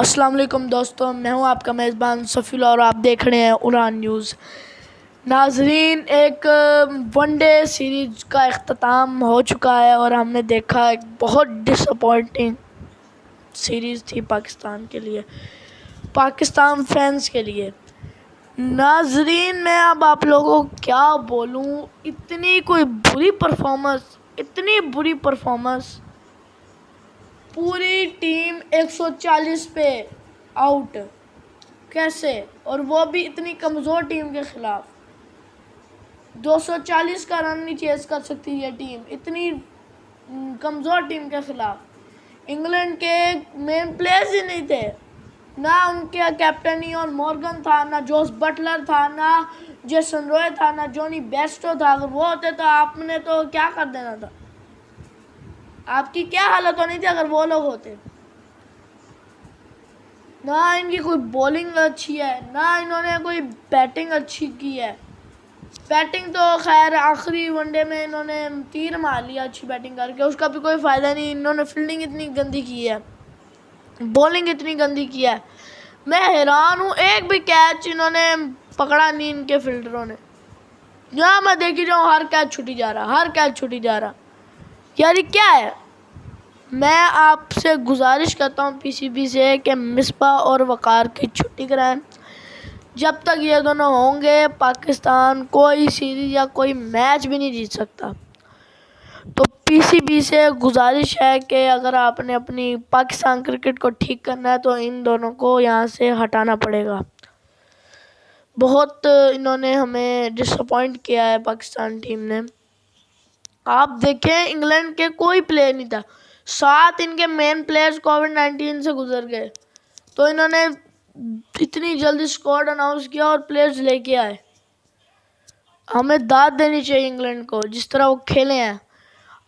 अस्सलाम वालेकुम दोस्तों, मैं हूं आपका मेज़बान सफ़ील और आप देख रहे हैं उड़ान न्यूज़। नाजरीन, एक वनडे सीरीज़ का इख्तिताम हो चुका है और हमने देखा एक बहुत डिसअपॉइंटिंग सीरीज़ थी पाकिस्तान के लिए, पाकिस्तान फैंस के लिए। नाजरीन, मैं अब आप लोगों को क्या बोलूं, इतनी बुरी परफॉर्मेंस, पूरी टीम 140 पे आउट, कैसे? और वो भी इतनी कमज़ोर टीम के ख़िलाफ़ 240 का रन नहीं चेस कर सकती ये टीम, इतनी कमज़ोर टीम के ख़िलाफ़। इंग्लैंड के मेन प्लेयर्स ही नहीं थे, ना उनके कैप्टन इयान मॉर्गन था, ना जोस बटलर था, ना जेसन रॉय था, ना जॉनी बेस्टो था। अगर वो होते तो आपने तो क्या कर देना था, आपकी क्या हालत होनी थी अगर वो लोग होते। ना इनकी कोई बॉलिंग अच्छी है, ना इन्होंने कोई बैटिंग अच्छी की है। बैटिंग तो खैर आखिरी वनडे में इन्होंने 3 मार लिया अच्छी बैटिंग करके, उसका भी कोई फ़ायदा नहीं। इन्होंने फील्डिंग इतनी गंदी की है, बॉलिंग इतनी गंदी की है, मैं हैरान हूँ। एक भी कैच इन्होंने पकड़ा नहीं इनके फील्डरों ने। जहाँ मैं देखी जाऊँ हर कैच छूटी जा रहा। यार ये क्या है? मैं आपसे गुजारिश करता हूँ पीसीबी से कि मिसबा और वक़ार की छुट्टी कराएं। जब तक ये दोनों होंगे पाकिस्तान कोई सीरीज़ या कोई मैच भी नहीं जीत सकता। तो पीसीबी से गुजारिश है कि अगर आपने अपनी पाकिस्तान क्रिकेट को ठीक करना है तो इन दोनों को यहाँ से हटाना पड़ेगा। बहुत इन्होंने हमें डिसअपॉइंट किया है पाकिस्तान टीम ने। आप देखें, इंग्लैंड के कोई प्लेयर नहीं था, 7 इनके मेन प्लेयर्स कोविड-19 से गुजर गए, तो इन्होंने इतनी जल्दी स्क्वाड अनाउंस किया और प्लेयर्स लेके आए। हमें दाद देनी चाहिए इंग्लैंड को, जिस तरह वो खेले हैं।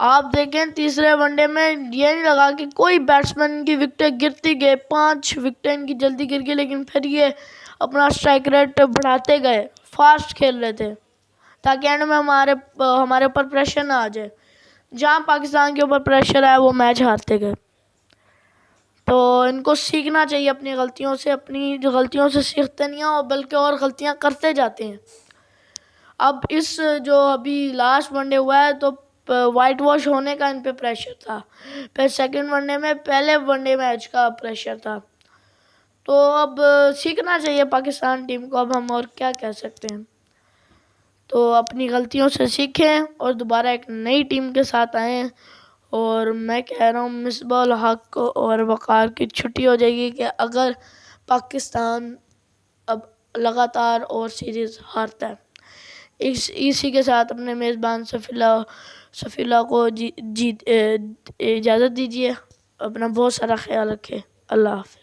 आप देखें, तीसरे वनडे में ये नहीं लगा कि कोई बैट्समैन की विकेटें गिरती गए, 5 विकेटें इनकी जल्दी गिर गई, लेकिन फिर ये अपना स्ट्राइक रेट बढ़ाते गए, फास्ट खेल रहे थे ताकि एंड में हमारे ऊपर प्रेशर ना आ जाए। जहाँ पाकिस्तान के ऊपर प्रेशर आया वो मैच हारते गए। तो इनको सीखना चाहिए अपनी गलतियों से, अपनी गलतियों से सीखते नहीं हैं बल्कि और गलतियाँ करते जाते हैं। अब इस जो अभी लास्ट वनडे हुआ है तो वाइट वॉश होने का इन पे प्रेशर था, फिर सेकंड वनडे में पहले वनडे मैच का प्रेशर था। तो अब सीखना चाहिए पाकिस्तान टीम को। अब हम और क्या कह सकते हैं? तो अपनी गलतियों से सीखें और दोबारा एक नई टीम के साथ आएँ। और मैं कह रहा हूँ मिसबा उल हक और वक़ार की छुट्टी हो जाएगी कि अगर पाकिस्तान अब लगातार और सीरीज़ हारता है। इसी के साथ अपने मेज़बान सफ़ीला को इजाज़त दीजिए। अपना बहुत सारा ख्याल रखें। अल्लाह हाफ़िज़।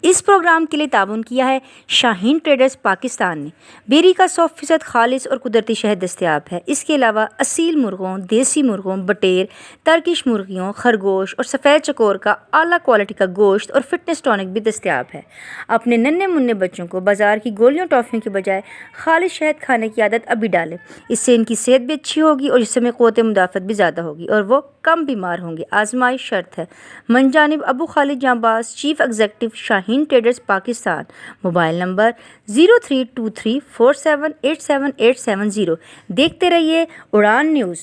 इस प्रोग्राम के लिए ताउन किया है शाहीन ट्रेडर्स पाकिस्तान ने। बेरी का 100% खालिश और कुदरती शहद दस्तयाब है। इसके अलावा असील मुर्गों, देसी मुर्गों, बटेर, टर्किश मुर्गियों, खरगोश और सफ़ेद चकोर का आला क्वालिटी का गोश्त और फिटनेस टॉनिक भी दस्तयाब है। अपने नन्हे मुन्ने बच्चों को बाजार की गोलियों टॉफ़ियों के बजाय खालिश शहद खाने की आदत अभी डालें। इससे इनकी सेहत भी अच्छी होगी और जिसमें क़ुव्वत मुदाफ़त भी ज़्यादा होगी और वो कम बीमार होंगे। आजमाइश शर्त है। मंजानिब अबू खालिद जांबाज, chief executive Shaheen traders Pakistan. Mobile number 032347878770। देखते रहिए उड़ान न्यूज़।